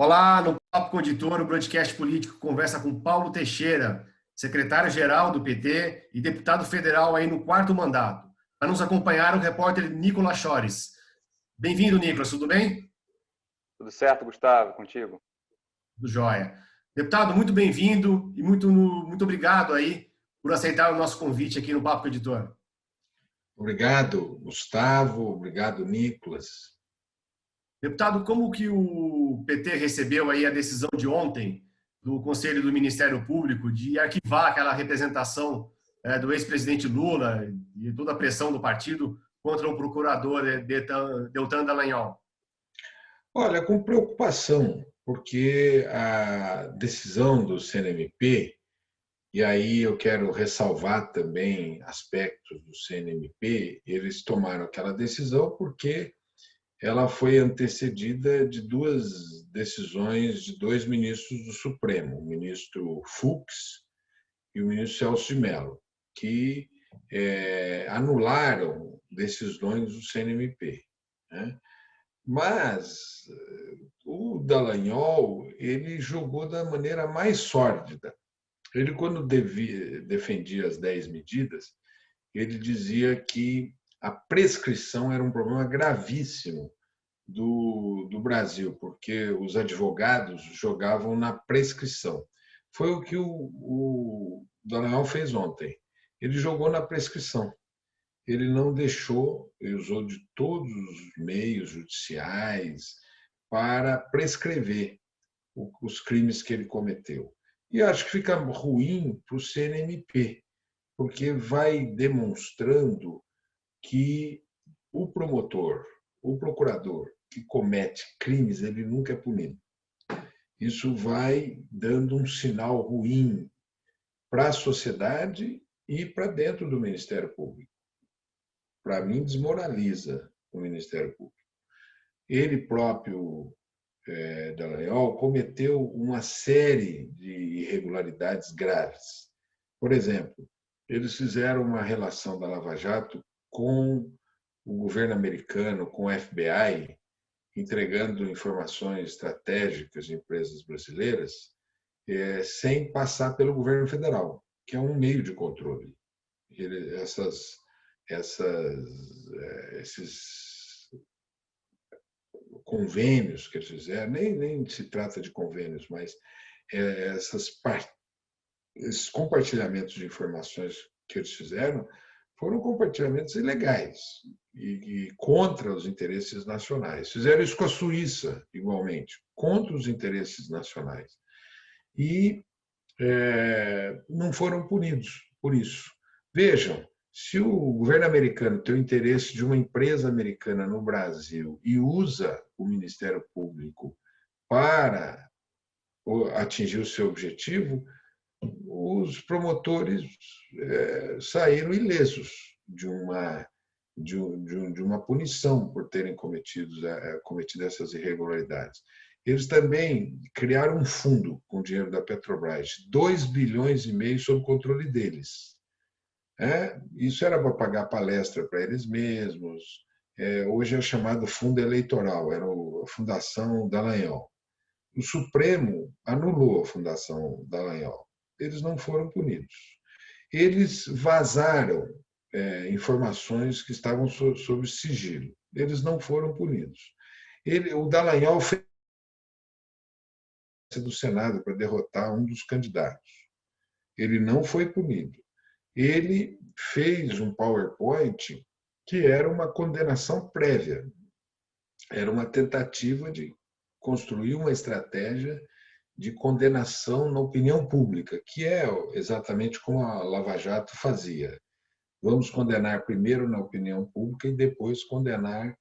Olá, no Papo com o Editor, o broadcast político conversa com Paulo Teixeira, secretário-geral do PT e deputado federal aí no quarto mandato. Para nos acompanhar, o repórter Nicolas Chores. Bem-vindo, Nicolas, tudo bem? Tudo certo, Gustavo? Contigo? Tudo jóia. Deputado, muito bem-vindo e muito obrigado aí por aceitar o nosso convite aqui no Papo com o Editor. Obrigado, Gustavo. Obrigado, Nicolas. Deputado, como que o PT recebeu aí a decisão de ontem do Conselho do Ministério Público de arquivar aquela representação do ex-presidente Lula e toda a pressão do partido contra o procurador Deltan Dallagnol? Olha, com preocupação, porque a decisão do CNMP, e aí eu quero ressalvar também aspectos do CNMP, eles tomaram aquela decisão porque ela foi antecedida de duas decisões de dois ministros do Supremo, o ministro Fux e o ministro Celso de Mello, que anularam decisões do CNMP, né? Mas o Dallagnol, ele jogou da maneira mais sórdida. Ele, quando defendia as 10 medidas, ele dizia que a prescrição era um problema gravíssimo do Brasil, porque os advogados jogavam na prescrição. Foi o que o Dallagnol fez ontem. Ele jogou na prescrição. Ele não deixou, ele usou de todos os meios judiciais para prescrever os crimes que ele cometeu. E acho que fica ruim para o CNMP, porque vai demonstrando que o promotor, o procurador que comete crimes, ele nunca é punido. Isso vai dando um sinal ruim para a sociedade e para dentro do Ministério Público. Para mim, desmoraliza o Ministério Público. Ele próprio, Dallagnol, cometeu uma série de irregularidades graves. Por exemplo, eles fizeram uma relação da Lava Jato com o governo americano, com o FBI, entregando informações estratégicas de empresas brasileiras, sem passar pelo governo federal, que é um meio de controle. Esses convênios que eles fizeram, nem se trata de convênios, mas esses compartilhamentos de informações que eles fizeram foram compartilhamentos ilegais e contra os interesses nacionais. Fizeram isso com a Suíça, igualmente, contra os interesses nacionais. E não foram punidos por isso. Vejam, se o governo americano tem o interesse de uma empresa americana no Brasil e usa o Ministério Público para atingir o seu objetivo, os promotores saíram ilesos de uma punição por terem cometido essas irregularidades. Eles também criaram um fundo com dinheiro da Petrobras, 2,5 bilhões sob controle deles. Isso era para pagar palestra para eles mesmos. Hoje é chamado fundo eleitoral, era a Fundação Dallagnol. O Supremo anulou a Fundação Dallagnol. Eles não foram punidos. Eles vazaram informações que estavam sob sigilo. Eles não foram punidos. O Dallagnol fez do Senado para derrotar um dos candidatos. Ele não foi punido. Ele fez um PowerPoint que era uma condenação prévia. Era uma tentativa de construir uma estratégia de condenação na opinião pública, que é exatamente como a Lava Jato fazia. Vamos condenar primeiro na opinião pública e depois condenar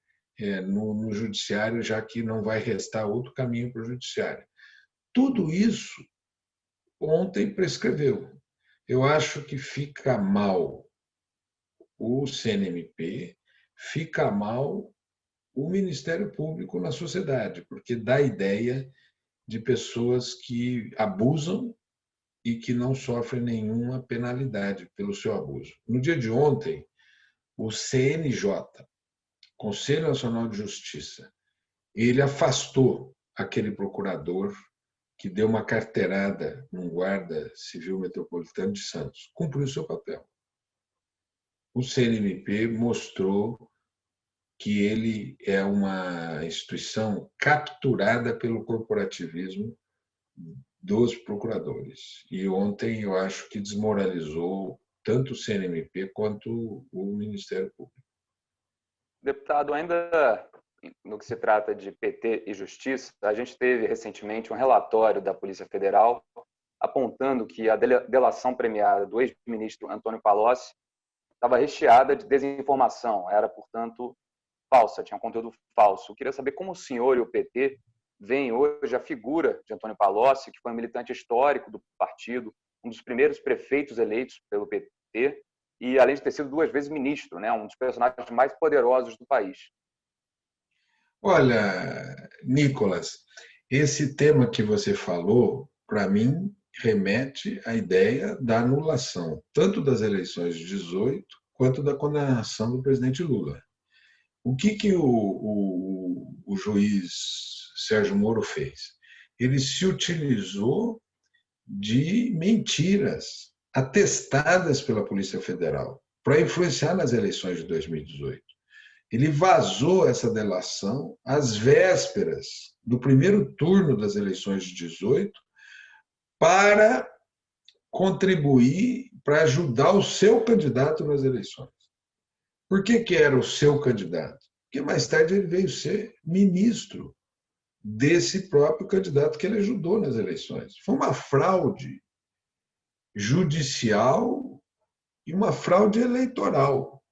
no judiciário, já que não vai restar outro caminho para o judiciário. Tudo isso ontem prescreveu. Eu acho que fica mal o CNMP, fica mal o Ministério Público na sociedade, porque dá a ideia de pessoas que abusam e que não sofrem nenhuma penalidade pelo seu abuso. No dia de ontem, o CNJ, Conselho Nacional de Justiça, ele afastou aquele procurador que deu uma carteirada num guarda civil metropolitano de Santos. Cumpriu seu papel. O CNMP mostrou que ele é uma instituição capturada pelo corporativismo dos procuradores. E ontem eu acho que desmoralizou tanto o CNMP quanto o Ministério Público. Deputado, ainda no que se trata de PT e justiça, a gente teve recentemente um relatório da Polícia Federal apontando que a delação premiada do ex-ministro Antônio Palocci estava recheada de desinformação, era, portanto, falsa, tinha um conteúdo falso. Eu queria saber como o senhor e o PT veem hoje a figura de Antônio Palocci, que foi um militante histórico do partido, um dos primeiros prefeitos eleitos pelo PT, e além de ter sido 2 vezes ministro, né, um dos personagens mais poderosos do país. Olha, Nicolas, esse tema que você falou, para mim, remete à ideia da anulação, tanto das eleições de 18 quanto da condenação do presidente Lula. O que o juiz Sérgio Moro fez? Ele se utilizou de mentiras atestadas pela Polícia Federal para influenciar nas eleições de 2018. Ele vazou essa delação às vésperas do primeiro turno das eleições de 18 para contribuir, para ajudar o seu candidato nas eleições. Por que era o seu candidato? Porque mais tarde ele veio ser ministro desse próprio candidato que ele ajudou nas eleições. Foi uma fraude judicial e uma fraude eleitoral,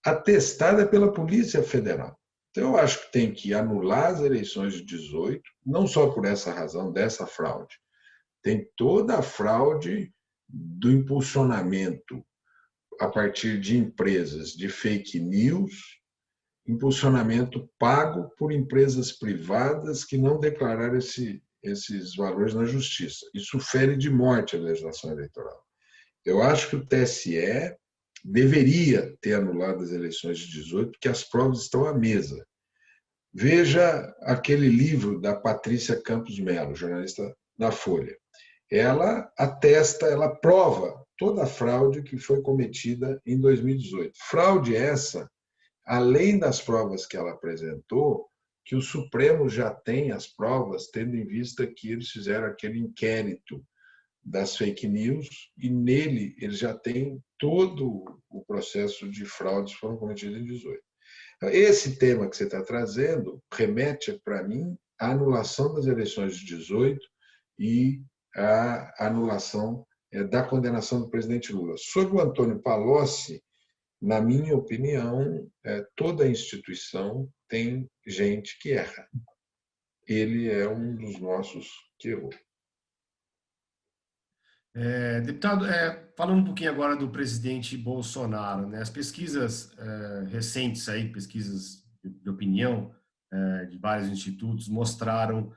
atestada pela Polícia Federal. Então, eu acho que tem que anular as eleições de 18, não só por essa razão, dessa fraude. Tem toda a fraude do impulsionamento a partir de empresas de fake news, impulsionamento pago por empresas privadas que não declararam esses valores na justiça. Isso fere de morte a legislação eleitoral. Eu acho que o TSE deveria ter anulado as eleições de 18, porque as provas estão à mesa. Veja aquele livro da Patrícia Campos Melo, jornalista da Folha. Ela atesta, ela prova toda a fraude que foi cometida em 2018. Fraude essa, além das provas que ela apresentou, que o Supremo já tem as provas, tendo em vista que eles fizeram aquele inquérito das fake news e nele eles já têm todo o processo de fraudes que foram cometidas em 18. Esse tema que você está trazendo remete, para mim, à anulação das eleições de 18 e à anulação da condenação do presidente Lula. Sobre o Antônio Palocci, na minha opinião, toda instituição tem gente que erra. Ele é um dos nossos que errou. Deputado, falando um pouquinho agora do presidente Bolsonaro, né? As pesquisas recentes aí, pesquisas de opinião de vários institutos mostraram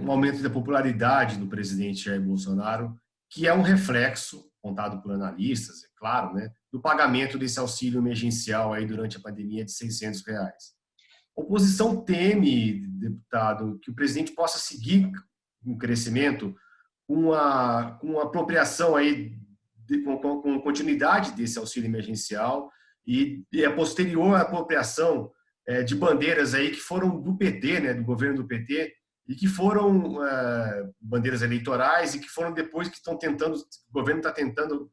um aumento da popularidade do presidente Jair Bolsonaro, que é um reflexo, contado por analistas, é claro, né, do pagamento desse auxílio emergencial aí durante a pandemia de R$600. A oposição teme, deputado, que o presidente possa seguir um crescimento com a apropriação aí, com continuidade desse auxílio emergencial e a posterior apropriação de bandeiras aí que foram do PT, né, do governo do PT, e que foram bandeiras eleitorais e que foram depois que estão tentando, o governo está tentando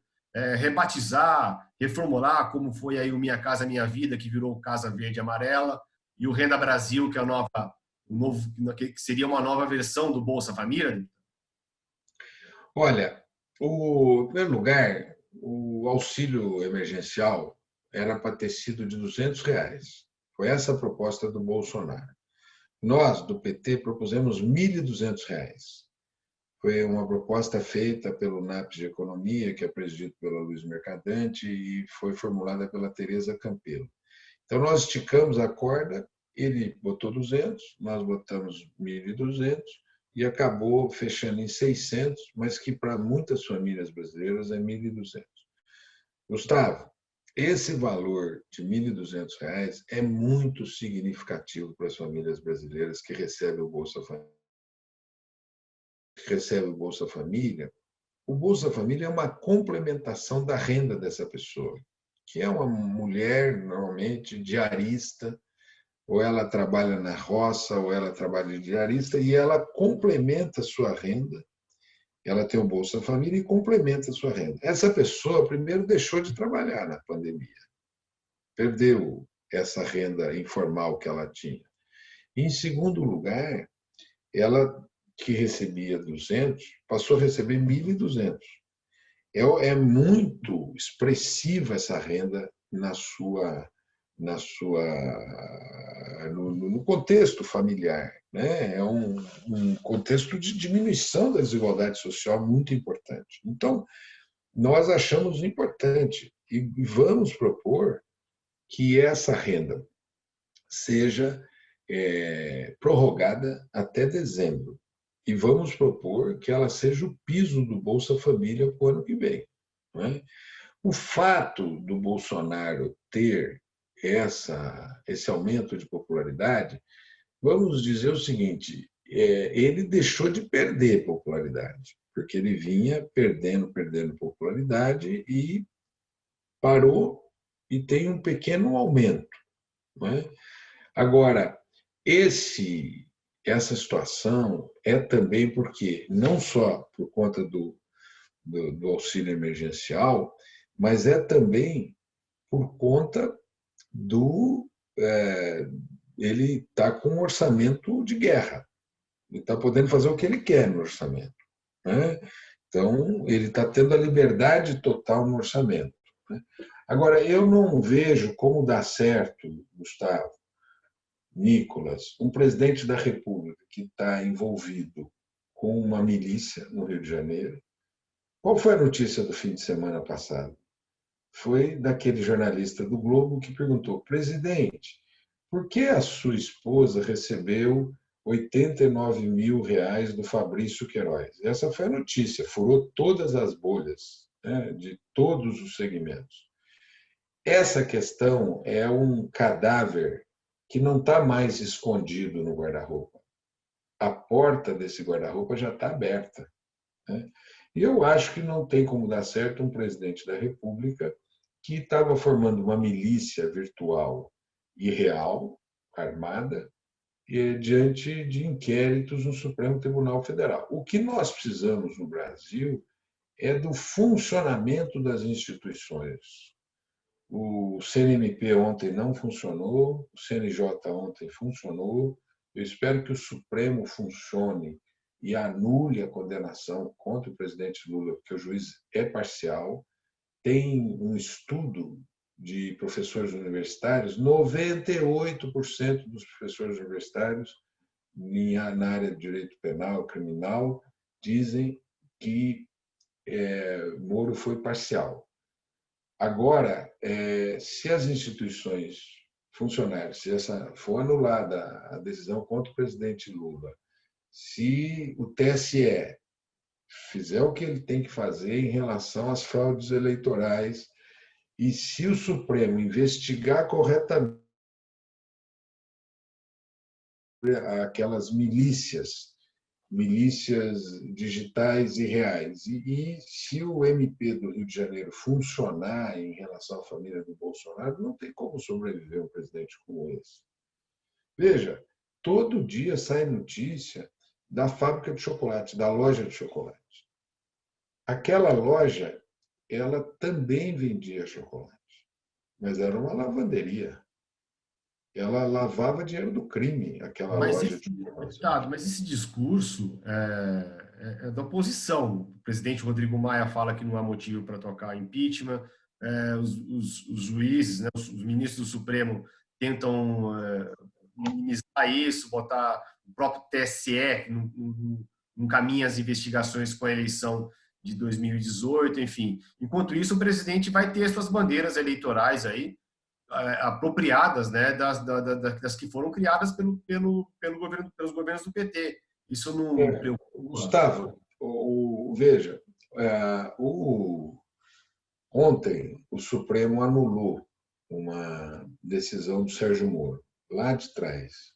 rebatizar, reformular, como foi aí o Minha Casa Minha Vida, que virou Casa Verde e Amarela, e o Renda Brasil, que é que seria uma nova versão do Bolsa Família. Olha, em primeiro lugar, o auxílio emergencial era para ter sido de R$200. Foi essa a proposta do Bolsonaro. Nós, do PT, propusemos R$1.200. Foi uma proposta feita pelo NAPES de Economia, que é presidido pelo Luiz Mercadante, e foi formulada pela Tereza Campelo. Então, nós esticamos a corda, ele botou 200, nós botamos 1.200, e acabou fechando em 600, mas que para muitas famílias brasileiras é 1.200. Gustavo, esse valor de R$1.200 é muito significativo para as famílias brasileiras que recebem o Bolsa Família. recebe o Bolsa Família, o Bolsa Família é uma complementação da renda dessa pessoa, que é uma mulher, normalmente, diarista, ou ela trabalha na roça, ou ela trabalha de diarista, e ela complementa a sua renda. Ela tem o Bolsa Família e complementa a sua renda. Essa pessoa, primeiro, deixou de trabalhar na pandemia, perdeu essa renda informal que ela tinha. Em segundo lugar, ela, que recebia 200, passou a receber 1.200. É muito expressiva essa renda no contexto familiar, né? É um contexto de diminuição da desigualdade social muito importante. Então, nós achamos importante e vamos propor que essa renda seja prorrogada até dezembro. E vamos propor que ela seja o piso do Bolsa Família para o ano que vem. Não é? O fato do Bolsonaro ter esse aumento de popularidade, vamos dizer o seguinte, ele deixou de perder popularidade, porque ele vinha perdendo popularidade e parou e tem um pequeno aumento. Não é? Agora, essa situação é também porque, não só por conta do auxílio emergencial, mas é também por conta ele está com um orçamento de guerra. Ele está podendo fazer o que ele quer no orçamento. Né? Então, ele está tendo a liberdade total no orçamento. Né? Agora, eu não vejo como dá certo, Gustavo, Nicolas, um presidente da República que está envolvido com uma milícia no Rio de Janeiro. Qual foi a notícia do fim de semana passado? Foi daquele jornalista do Globo que perguntou: presidente, por que a sua esposa recebeu R$ 89 mil do Fabrício Queiroz? Essa foi a notícia, furou todas as bolhas, né, de todos os segmentos. Essa questão é um cadáver que não está mais escondido no guarda-roupa. A porta desse guarda-roupa já está aberta. Né? E eu acho que não tem como dar certo um presidente da República que estava formando uma milícia virtual e real, armada, diante de inquéritos no Supremo Tribunal Federal. O que nós precisamos no Brasil é do funcionamento das instituições. O CNMP ontem não funcionou, o CNJ ontem funcionou. Eu espero que o Supremo funcione e anule a condenação contra o presidente Lula, porque o juiz é parcial. Tem um estudo de professores universitários, 98% dos professores universitários na área de direito penal, criminal, dizem que Moro foi parcial. Agora, se as instituições funcionarem, se essa for anulada a decisão contra o presidente Lula, se o TSE fizer o que ele tem que fazer em relação às fraudes eleitorais e se o Supremo investigar corretamente aquelas milícias digitais e reais, e se o MP do Rio de Janeiro funcionar em relação à família do Bolsonaro, não tem como sobreviver um presidente como esse. Veja, todo dia sai notícia da fábrica de chocolate, da loja de chocolate. Aquela loja, ela também vendia chocolate, mas era uma lavanderia. Ela lavava dinheiro do crime, aquela loja de chocolate. Deputado, mas esse discurso é da oposição. O presidente Rodrigo Maia fala que não há motivo para tocar impeachment, os juízes, né, os ministros do Supremo tentam minimizar isso, botar o próprio TSE, que não caminha as investigações com a eleição de 2018, enfim. Enquanto isso, o presidente vai ter suas bandeiras eleitorais aí, apropriadas, né, das que foram criadas pelos governos do PT. Isso não preocupa? Gustavo, veja, ontem o Supremo anulou uma decisão do Sérgio Moro, lá de trás.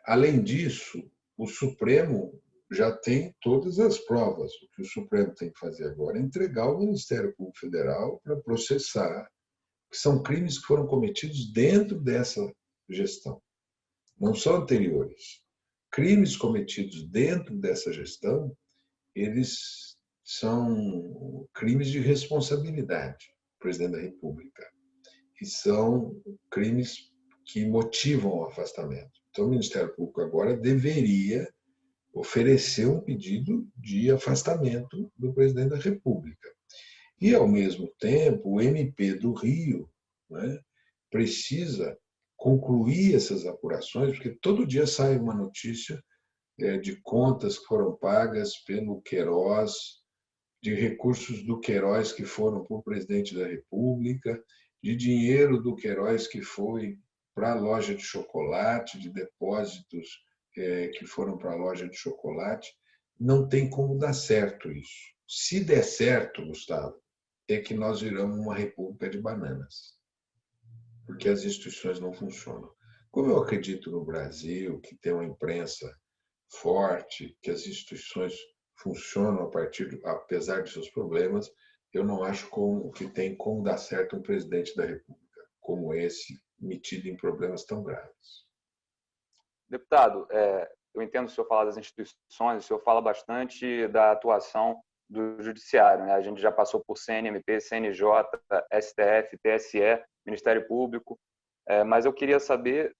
Além disso, o Supremo já tem todas as provas. O que o Supremo tem que fazer agora é entregar ao Ministério Público Federal para processar, que são crimes que foram cometidos dentro dessa gestão, não são anteriores. Crimes cometidos dentro dessa gestão, eles são crimes de responsabilidade do presidente da República, e são crimes que motivam o afastamento. Então, o Ministério Público agora deveria oferecer um pedido de afastamento do presidente da República. E, ao mesmo tempo, o MP do Rio, né, precisa concluir essas apurações, porque todo dia sai uma notícia de contas que foram pagas pelo Queiroz, de recursos do Queiroz que foram para o presidente da República, de dinheiro do Queiroz que foi para a loja de chocolate, de depósitos que foram para a loja de chocolate. Não tem como dar certo isso. Se der certo, Gustavo, é que nós viramos uma república de bananas, porque as instituições não funcionam. Como eu acredito no Brasil, que tem uma imprensa forte, que as instituições funcionam apesar de seus problemas, eu não acho que tem como dar certo um presidente da República como esse, metido em problemas tão graves. Deputado, eu entendo o senhor falar das instituições, o senhor fala bastante da atuação do Judiciário, né? A gente já passou por CNMP, CNJ, STF, TSE, Ministério Público, mas eu queria saber,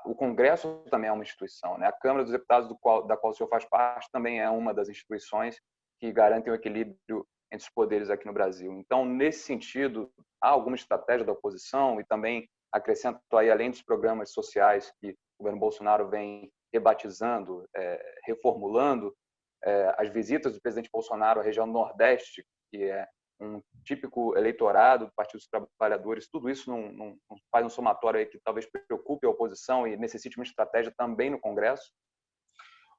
o Congresso também é uma instituição, né? A Câmara dos Deputados, da qual o senhor faz parte, também é uma das instituições que garantem o equilíbrio entre os poderes aqui no Brasil. Então, nesse sentido, há alguma estratégia da oposição? E também acrescento aí, além dos programas sociais que o governo Bolsonaro vem rebatizando, reformulando, as visitas do presidente Bolsonaro à região Nordeste, que é um típico eleitorado do Partido dos Trabalhadores, tudo isso não faz um somatório aí que talvez preocupe a oposição e necessite uma estratégia também no Congresso?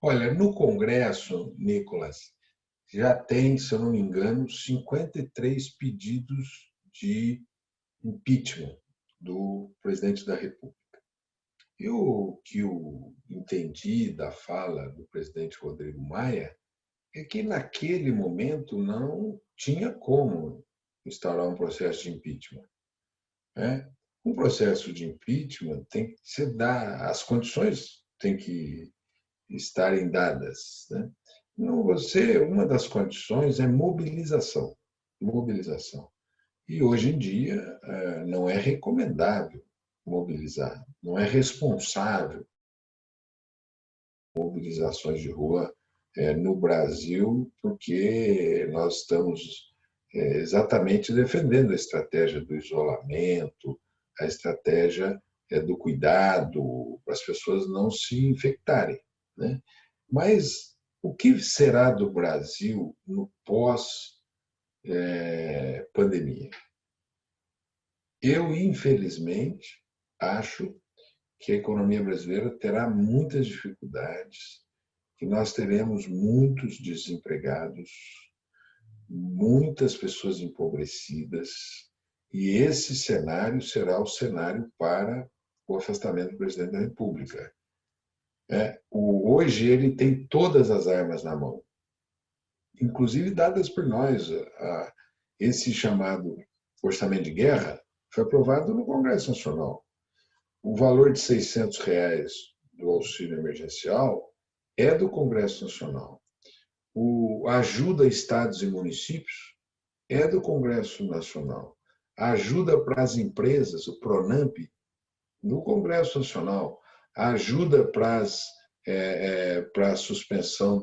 Olha, no Congresso, Nicolas, já tem, se eu não me engano, 53 pedidos de impeachment do presidente da República. E o que eu entendi da fala do presidente Rodrigo Maia é que, naquele momento, não tinha como instaurar um processo de impeachment. Um processo de impeachment tem que ser as condições têm que estarem dadas. Uma das condições é mobilização. Mobilização. E, hoje em dia, não é recomendável mobilizar, não é responsável mobilizações de rua no Brasil, porque nós estamos exatamente defendendo a estratégia do isolamento, a estratégia do cuidado, para as pessoas não se infectarem, né? Mas o que será do Brasil no pós-pandemia? Eu, infelizmente, acho que a economia brasileira terá muitas dificuldades, que nós teremos muitos desempregados, muitas pessoas empobrecidas, e esse cenário será o cenário para o afastamento do presidente da República. Hoje ele tem todas as armas na mão, inclusive dadas por nós. Esse chamado orçamento de guerra foi aprovado no Congresso Nacional. O valor de R$600 do auxílio emergencial é do Congresso Nacional. A ajuda a estados e municípios é do Congresso Nacional. A ajuda para as empresas, o PRONAMP, do Congresso Nacional. A ajuda para a suspensão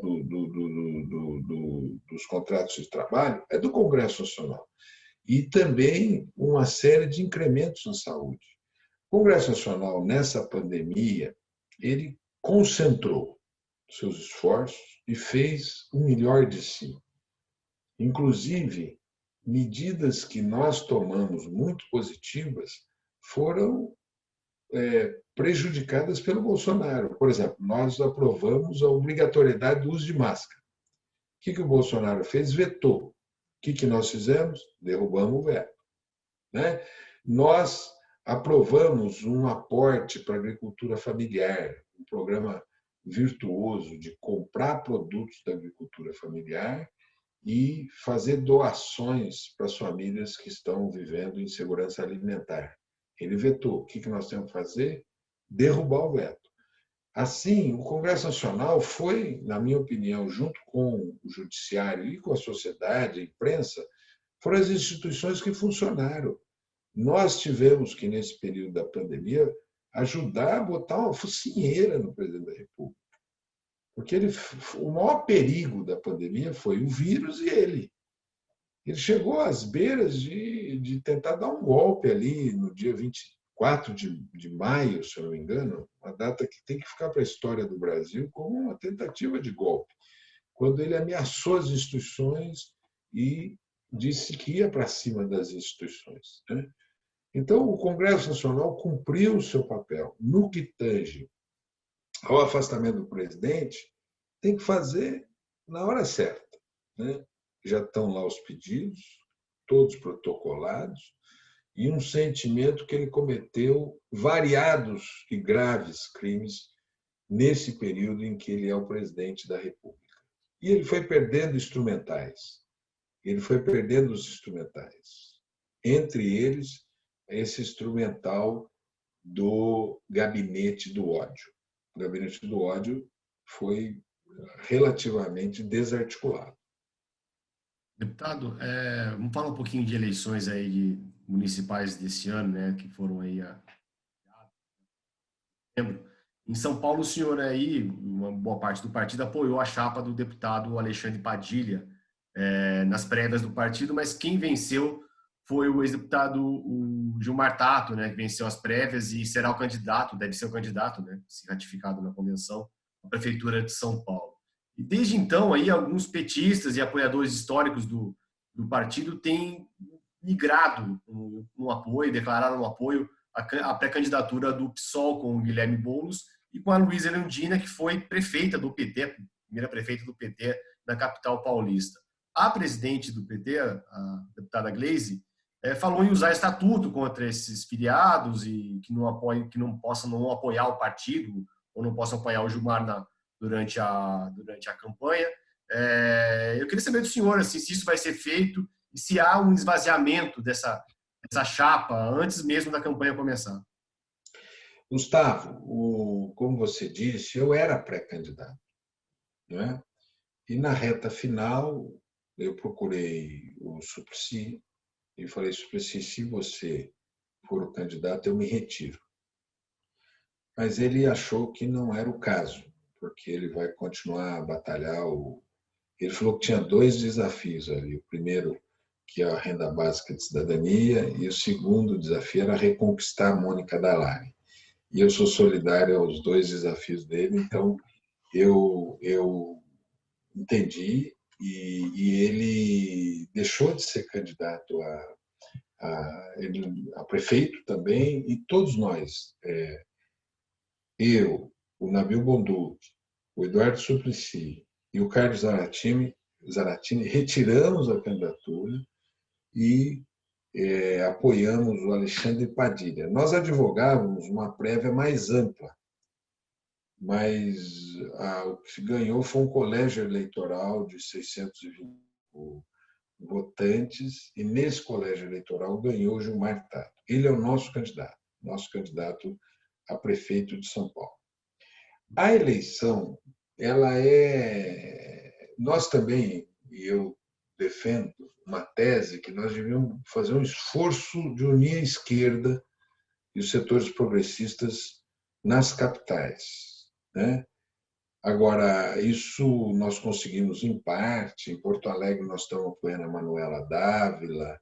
dos contratos de trabalho é do Congresso Nacional. E também uma série de incrementos na saúde. O Congresso Nacional, nessa pandemia, ele concentrou seus esforços e fez o melhor de si. Inclusive, medidas que nós tomamos muito positivas foram prejudicadas pelo Bolsonaro. Por exemplo, nós aprovamos a obrigatoriedade do uso de máscara. O que o Bolsonaro fez? Vetou. O que nós fizemos? Derrubamos o veto. Nós aprovamos um aporte para a agricultura familiar, um programa virtuoso de comprar produtos da agricultura familiar e fazer doações para as famílias que estão vivendo insegurança alimentar. Ele vetou. O que nós temos que fazer? Derrubar o veto. Assim, o Congresso Nacional foi, na minha opinião, junto com o Judiciário e com a sociedade, a imprensa, foram as instituições que funcionaram. Nós tivemos que, nesse período da pandemia, ajudar a botar uma focinheira no presidente da República. Porque o maior perigo da pandemia foi o vírus e ele. Ele chegou às beiras de tentar dar um golpe ali no dia 24 de maio, se eu não me engano, uma data que tem que ficar para a história do Brasil como uma tentativa de golpe, quando ele ameaçou as instituições e disse que ia para cima das instituições. Então, o Congresso Nacional cumpriu o seu papel. No que tange ao afastamento do presidente, tem que fazer na hora certa. Já estão lá os pedidos, todos protocolados, e um sentimento que ele cometeu variados e graves crimes nesse período em que ele é o presidente da República. E ele foi perdendo instrumentais. Entre eles, esse instrumental do gabinete do ódio. O gabinete do ódio foi relativamente desarticulado. Deputado, vamos falar um pouquinho de eleições aí municipais desse ano, né, que foram aí a setembro. Em São Paulo, o senhor aí, uma boa parte do partido, apoiou a chapa do deputado Alexandre Padilha nas prévias do partido, mas quem venceu foi o ex-deputado Gilmar Tato, né, que venceu as prévias e será o candidato, deve ser o candidato, né, se ratificado na convenção, à Prefeitura de São Paulo. E desde então, aí, alguns petistas e apoiadores históricos do partido têm migrado um apoio, declararam um apoio à pré-candidatura do PSOL com o Guilherme Boulos e com a Luísa Erundina, que foi prefeita do PT, a primeira prefeita do PT na capital paulista. A presidente do PT, a deputada Gleisi, falou em usar estatuto contra esses filiados e que não possam não apoiar o partido ou não possam apoiar o Gilmar durante a campanha. Eu queria saber do senhor assim, se isso vai ser feito e se há um esvaziamento dessa chapa antes mesmo da campanha começar. Gustavo, como você disse, eu era pré-candidato, né? E na reta final eu procurei o Suplicy e falei: Suplicy, se você for o candidato, eu me retiro. Mas ele achou que não era o caso, porque ele vai continuar a batalhar. Ele falou que tinha 2 desafios ali. O primeiro, que é a renda básica de cidadania, e o segundo desafio era reconquistar a Mônica Dall'Ari. E eu sou solidário aos 2 desafios dele, então eu entendi, e ele deixou de ser candidato a prefeito também, e todos nós, eu, o Nabil Bonduc, o Eduardo Suplicy e o Carlos Zaratini, retiramos a candidatura e apoiamos o Alexandre Padilha. Nós advogávamos uma prévia mais ampla, mas o que ganhou foi um colégio eleitoral de 620 votantes, e nesse colégio eleitoral ganhou Gilmar Tato. Ele é o nosso candidato a prefeito de São Paulo. A eleição, nós também, e eu defendo uma tese que nós devíamos fazer um esforço de unir a esquerda e os setores progressistas nas capitais, né? Agora, isso nós conseguimos em parte. Em Porto Alegre nós estamos apoiando a Manuela Dávila,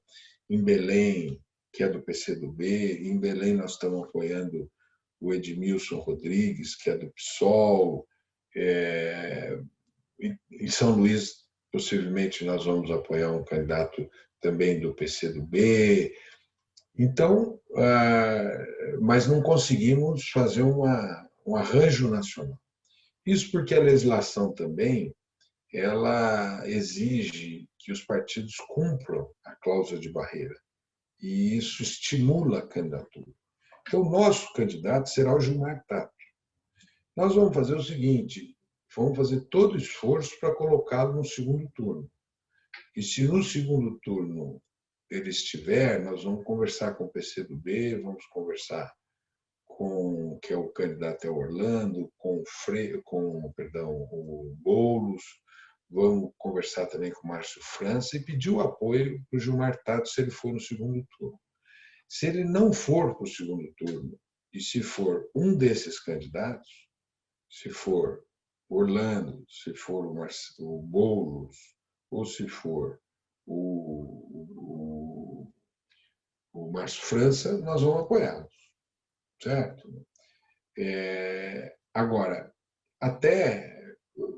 em Belém, que é do PCdoB, em Belém nós estamos apoiando o Edmilson Rodrigues, que é do PSOL, em São Luís, possivelmente, nós vamos apoiar um candidato também do PCdoB. Então, mas não conseguimos fazer um arranjo nacional. Isso porque a legislação também ela exige que os partidos cumpram a cláusula de barreira, e isso estimula a candidatura. Então, o nosso candidato será o Gilmar Tato. nós vamos fazer o seguinte, vamos fazer todo o esforço para colocá-lo no segundo turno. E se no segundo turno ele estiver, nós vamos conversar com o PCdoB, vamos conversar com, que é o candidato é Orlando, perdão, o Boulos, vamos conversar também com o Márcio França e pedir o apoio para o Gilmar Tato se ele for no segundo turno. Se ele não for para o segundo turno, e se for um desses candidatos, se for Orlando, se for o Boulos, ou se for o Márcio França, nós vamos apoiá-los, certo? Agora,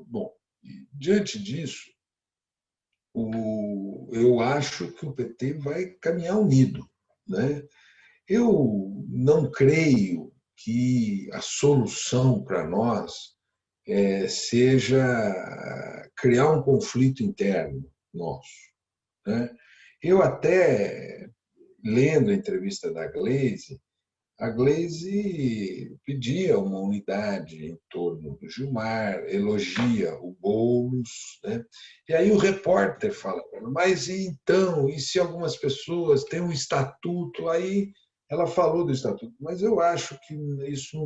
bom, diante disso, eu acho que o PT vai caminhar unido, né? Eu não creio que a solução para nós seja criar um conflito interno nosso, né? Eu até, lendo a entrevista da Gleisi, a Gleisi pedia uma unidade em torno do Gilmar, elogia o Boulos, né? E aí o repórter fala, mas então, e se algumas pessoas têm um estatuto? Aí ela falou do estatuto, mas eu acho que isso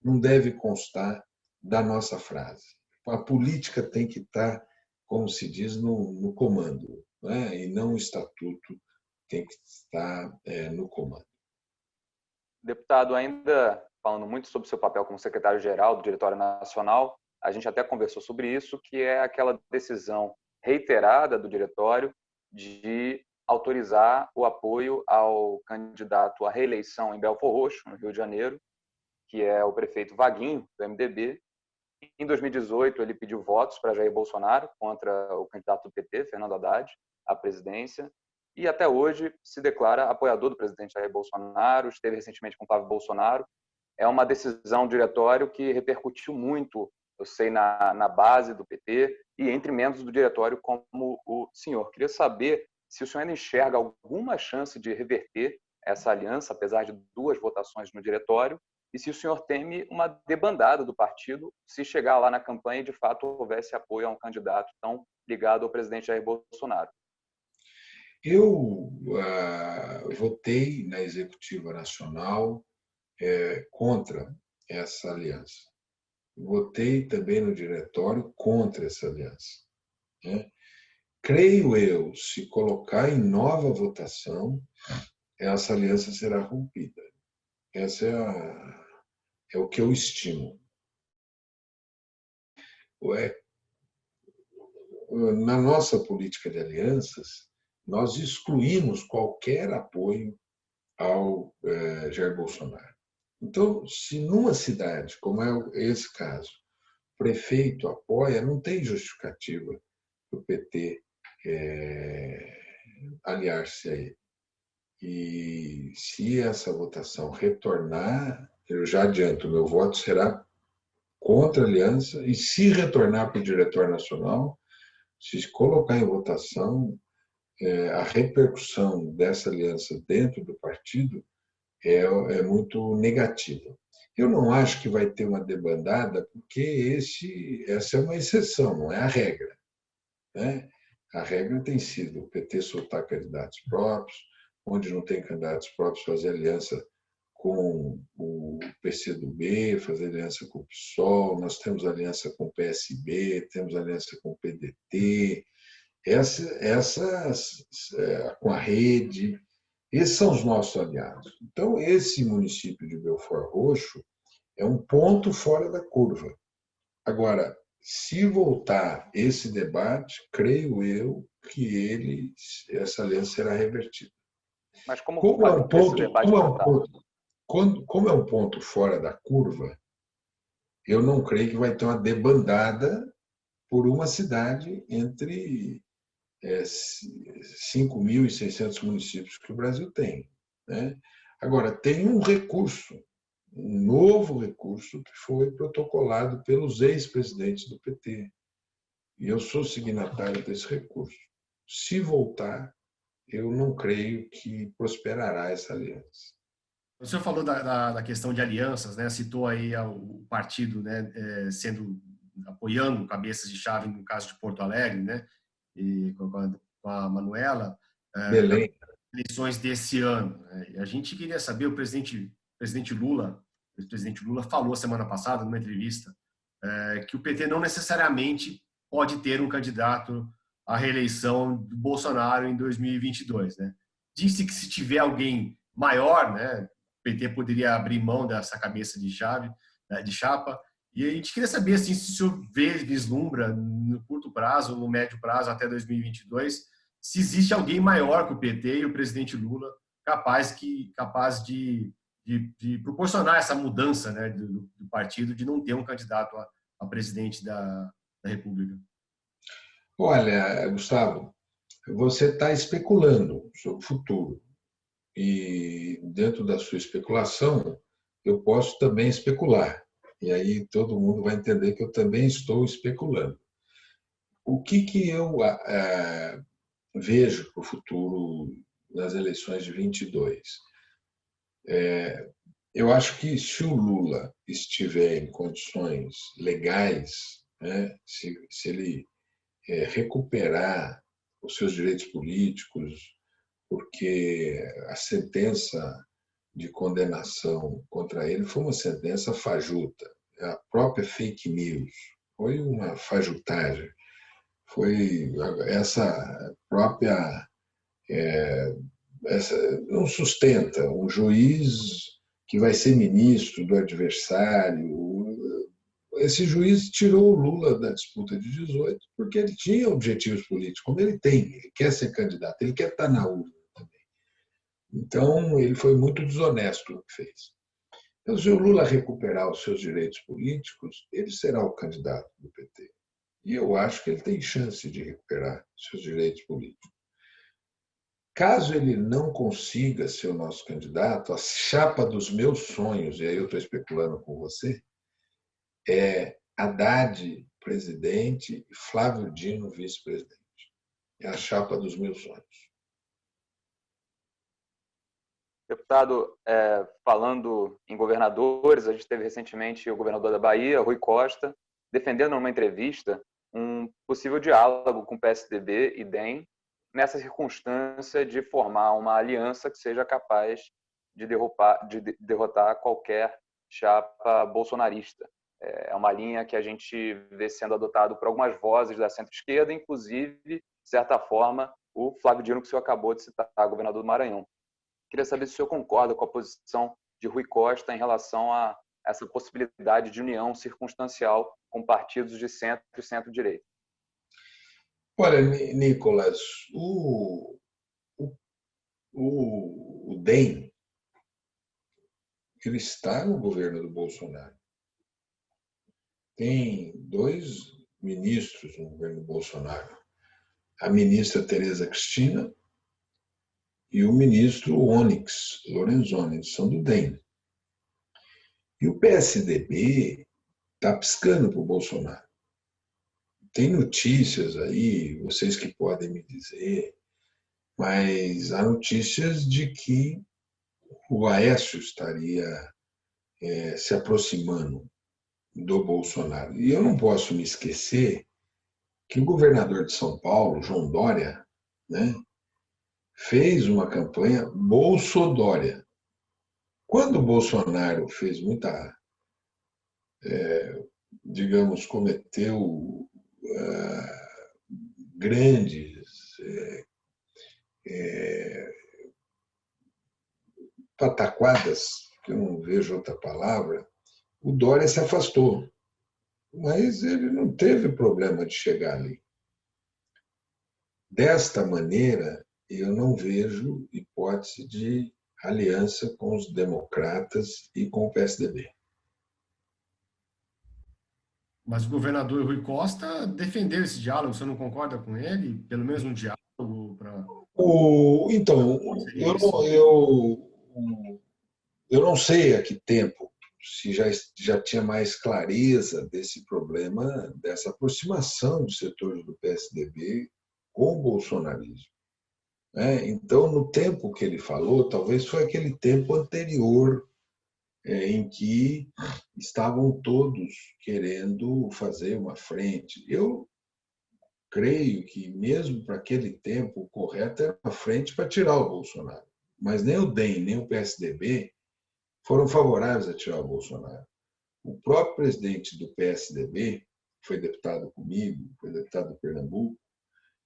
não deve constar da nossa frase. A política tem que estar, como se diz, no comando, né? E não o estatuto tem que estar no comando. Deputado, ainda falando muito sobre seu papel como secretário-geral do Diretório Nacional, a gente até conversou sobre isso, que é aquela decisão reiterada do Diretório de autorizar o apoio ao candidato à reeleição em Belford Roxo, no Rio de Janeiro, que é o prefeito Vaguinho, do MDB. Em 2018, ele pediu votos para Jair Bolsonaro contra o candidato do PT, Fernando Haddad, à presidência, e até hoje se declara apoiador do presidente Jair Bolsonaro, esteve recentemente com o Flávio Bolsonaro. É uma decisão do diretório que repercutiu muito, eu sei, na base do PT e entre membros do diretório como o senhor. Queria saber se o senhor ainda enxerga alguma chance de reverter essa aliança, apesar de 2 votações no diretório, e se o senhor teme uma debandada do partido se chegar lá na campanha e, de fato, houvesse apoio a um candidato tão ligado ao presidente Jair Bolsonaro. Eu votei na Executiva Nacional contra essa aliança. Votei também no Diretório contra essa aliança, né? Creio eu, se colocar em nova votação, essa aliança será rompida. Essa é o que eu estimo. Na nossa política de alianças, nós excluímos qualquer apoio ao Jair Bolsonaro. Então, se numa cidade, como é esse caso, o prefeito apoia, não tem justificativa para o PT aliar-se a ele. E se essa votação retornar, eu já adianto, meu voto será contra a aliança, e se retornar para o Diretório Nacional, se colocar em votação, a repercussão dessa aliança dentro do partido é muito negativa. Eu não acho que vai ter uma debandada, porque essa é uma exceção, não é a regra, né? A regra tem sido o PT soltar candidatos próprios, onde não tem candidatos próprios, fazer aliança com o PCdoB, fazer aliança com o PSOL, nós temos aliança com o PSB, temos aliança com o PDT, com a Rede, esses são os nossos aliados. Então, esse município de Belford Roxo é um ponto fora da curva. Agora, se voltar esse debate, creio eu que essa aliança será revertida. Mas como é um ponto fora da curva, eu não creio que vai ter uma debandada por uma cidade entre 5.600 municípios que o Brasil tem, né? Agora, tem um novo recurso que foi protocolado pelos ex-presidentes do PT. E eu sou signatário desse recurso. Se voltar, eu não creio que prosperará essa aliança. O senhor falou da questão de alianças, né? Citou aí o partido, né, apoiando cabeças de chave no caso de Porto Alegre, né? E com a Manuela, nas Belém. eleições desse ano, né? E a gente queria saber, presidente Lula, o ex-presidente Lula falou semana passada, numa entrevista, que o PT não necessariamente pode ter um candidato à reeleição do Bolsonaro em 2022, né? Disse que se tiver alguém maior, né, o PT poderia abrir mão dessa cabeça de chave, né, de chapa. E a gente queria saber assim, se o senhor vislumbra no curto prazo, no médio prazo, até 2022, se existe alguém maior que o PT e o presidente Lula capaz de proporcionar essa mudança, né, do partido, de não ter um candidato a presidente da República. Olha, Gustavo, você está especulando sobre o futuro. E dentro da sua especulação, eu posso também especular. E aí todo mundo vai entender que eu também estou especulando. O que eu vejo para o futuro nas eleições de 22? Eu acho que se o Lula estiver em condições legais, né, se ele recuperar os seus direitos políticos, porque a sentença de condenação contra ele foi uma sentença fajuta. A própria fake news foi uma fajutagem. Foi essa própria. Não sustenta um juiz que vai ser ministro do adversário. Esse juiz tirou o Lula da disputa de 18 porque ele tinha objetivos políticos, como ele tem, ele quer ser candidato, ele quer estar na urna também. Então, ele foi muito desonesto no que fez. Então, se o Lula recuperar os seus direitos políticos, ele será o candidato do PT. E eu acho que ele tem chance de recuperar seus direitos políticos. Caso ele não consiga ser o nosso candidato, a chapa dos meus sonhos, e aí eu estou especulando com você, é Haddad presidente e Flávio Dino vice-presidente. É a chapa dos meus sonhos. Deputado, falando em governadores, a gente teve recentemente o governador da Bahia, Rui Costa, defendendo numa entrevista um possível diálogo com o PSDB e DEM nessa circunstância de formar uma aliança que seja capaz de derrotar qualquer chapa bolsonarista. É uma linha que a gente vê sendo adotado por algumas vozes da centro-esquerda, inclusive, de certa forma, o Flávio Dino, que o senhor acabou de citar, governador do Maranhão. Queria saber se o senhor concorda com a posição de Rui Costa em relação a essa possibilidade de união circunstancial com partidos de centro e centro-direita. Olha, Nicolas, o DEM ele está no governo do Bolsonaro. Tem 2 ministros no governo do Bolsonaro. A ministra Tereza Cristina e o ministro Onyx Lorenzoni, são do DEM. E o PSDB está piscando para o Bolsonaro. Tem notícias aí, vocês que podem me dizer, mas há notícias de que o Aécio estaria se aproximando do Bolsonaro. E eu não posso me esquecer que o governador de São Paulo, João Dória, né, fez uma campanha Bolsodória. Quando o Bolsonaro fez muita, digamos, cometeu grandes pataquadas, que eu não vejo outra palavra, o Dória se afastou. Mas ele não teve problema de chegar ali. Desta maneira, eu não vejo hipótese de aliança com os democratas e com o PSDB. Mas o governador Rui Costa defendeu esse diálogo, você não concorda com ele? Pelo menos um diálogo para... Então, eu não sei a que tempo, se já tinha mais clareza desse problema, dessa aproximação dos setores do PSDB com o bolsonarismo. Então, no tempo que ele falou, talvez foi aquele tempo anterior em que estavam todos querendo fazer uma frente. Eu creio que, mesmo para aquele tempo, o correto era uma frente para tirar o Bolsonaro. Mas nem o DEM, nem o PSDB foram favoráveis a tirar o Bolsonaro. O próprio presidente do PSDB, que foi deputado comigo, foi deputado de Pernambuco,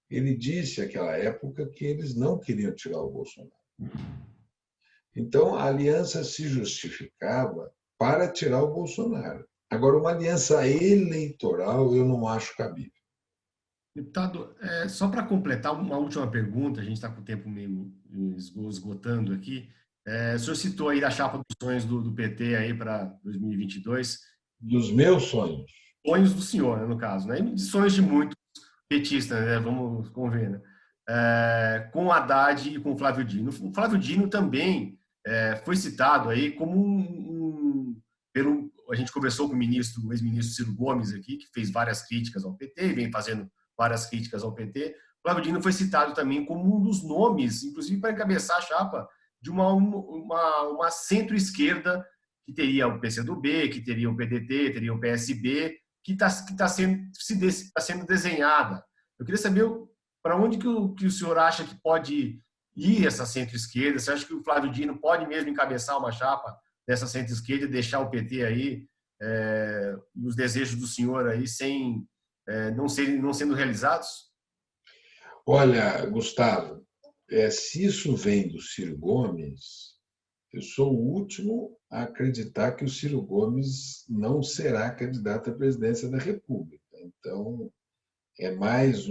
ele disse naquela época que eles não queriam tirar o Bolsonaro. Então, a aliança se justificava para tirar o Bolsonaro. Agora, uma aliança eleitoral eu não acho cabível. Deputado, só para completar uma última pergunta, a gente está com o tempo meio esgotando aqui. O senhor citou aí da chapa dos sonhos do PT aí para 2022. Dos meus sonhos. Sonhos do senhor, né, no caso, né? E sonhos de muitos petistas, né? Vamos conver, né? Com o Haddad e com o Flávio Dino. O Flávio Dino também foi citado aí como a gente conversou com o ex-ministro Ciro Gomes aqui, que fez várias críticas ao PT e vem fazendo várias críticas ao PT. O Flávio Dino foi citado também como um dos nomes, inclusive para encabeçar a chapa de uma centro-esquerda que teria o PCdoB, que teria o PDT, teria o PSB, que está sendo desenhada. Eu queria saber para onde que o senhor acha que pode ir essa centro-esquerda. Você acha que o Flávio Dino pode mesmo encabeçar uma chapa dessa centro-esquerda e deixar o PT aí, e os desejos do senhor aí, não sendo realizados? Olha, Gustavo, se isso vem do Ciro Gomes, eu sou o último a acreditar que o Ciro Gomes não será candidato à presidência da República. Então, é mais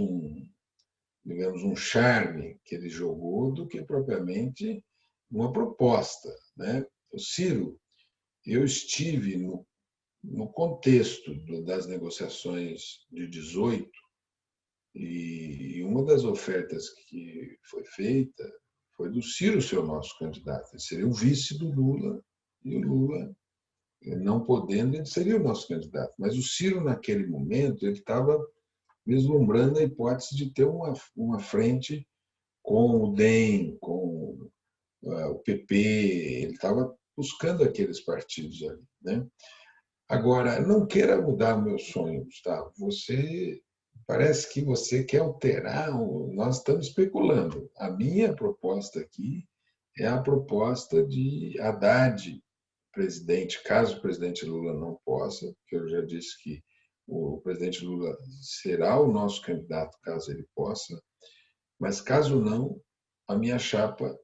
digamos, um charme que ele jogou do que propriamente uma proposta, né? O Ciro, eu estive no contexto das negociações de 18 e uma das ofertas que foi feita foi do Ciro ser o nosso candidato. Ele seria o vice do Lula e o Lula, não podendo, ele seria o nosso candidato. Mas o Ciro, naquele momento, ele estava vislumbrando a hipótese de ter uma frente com o DEM, com o PP, ele estava buscando aqueles partidos ali, né? Agora, não queira mudar o meu sonho, Gustavo. Parece que você quer alterar, nós estamos especulando. A minha proposta aqui é a proposta de Haddad, presidente, caso o presidente Lula não possa, porque eu já disse que o presidente Lula será o nosso candidato caso ele possa, mas caso não, a minha chapa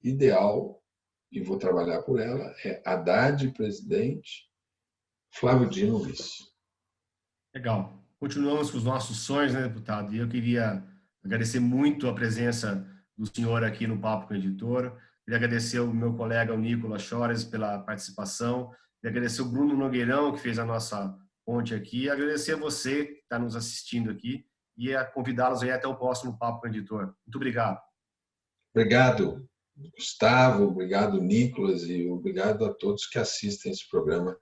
ideal, e vou trabalhar por ela, é Haddad, presidente, Flávio Dino, vice. Legal. Continuamos com os nossos sonhos, né, deputado? E eu queria agradecer muito a presença do senhor aqui no Papo com o Editor. Queria agradecer ao meu colega, o Nicolas Chores, pela participação. Queria agradecer o Bruno Nogueirão, que fez a nossa ponte aqui. E agradecer a você que está nos assistindo aqui e a convidá-los aí até o próximo Papo com o Editor. Muito obrigado. Obrigado, Gustavo. Obrigado, Nicolas. E obrigado a todos que assistem esse programa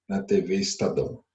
na TV Estadão.